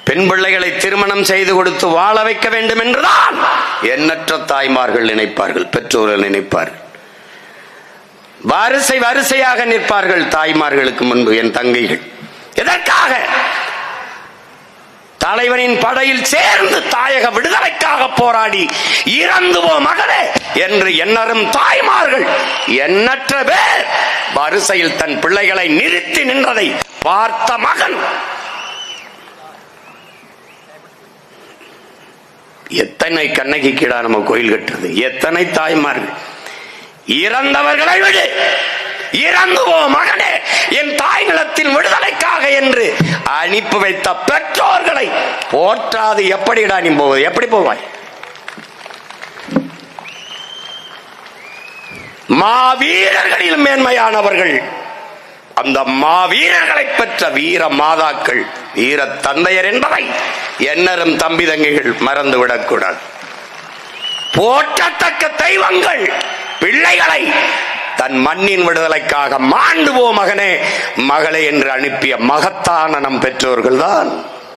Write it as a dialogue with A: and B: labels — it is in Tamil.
A: பெண் பிள்ளைகளை திருமணம் செய்து கொடுத்து வாழ வைக்க வேண்டும் என்றுதான் எண்ணற்ற தாய்மார்கள் நினைப்பார்கள், பெற்றோர்கள் நினைப்பார்கள். வரிசை வரிசையாக நிற்பார்கள் தாய்மார்களுக்கு முன்பு என் தங்கைகள். எதற்காக? தலைவனின் படையில் சேர்ந்து தாயக விடுதலைக்காக போராடி இறந்து போ மகனே என்று எண்ணரும் தாய்மார்கள் எண்ணற்ற பேர் வரிசையில் தன் பிள்ளைகளை நிறுத்தி நின்றதை பார்த்த மகன். எத்தனை கண்ணகி கீழா நம்ம கோயில் கட்டுறது, எத்தனை தாய்மார்கள். இறந்தவர்களை விடு, இறந்து போ மகனே என் தாய் நிலத்தின் விடுதலைக்காக என்று அனுப்பி வைத்த பெற்றோர்களை போற்றாது எப்படிடா நீ போவது? எப்படி போவாய்? மாவீரர்களில் மேன்மையானவர்கள், அந்த மாவீரர்களை பெற்ற வீர மாதாக்கள், வீர தந்தையர் என்பதை எண்ணரும் தம்பி தங்கைகள் மறந்துவிடக் கூடாது. போற்றத்தக்க தெய்வங்கள் பிள்ளைகளை தன் மண்ணின் விடுதலைக்காக மாண்டு போ மகனே மகளே என்று அனுப்பிய மகத்தான நம் பெற்றோர்கள் தான்.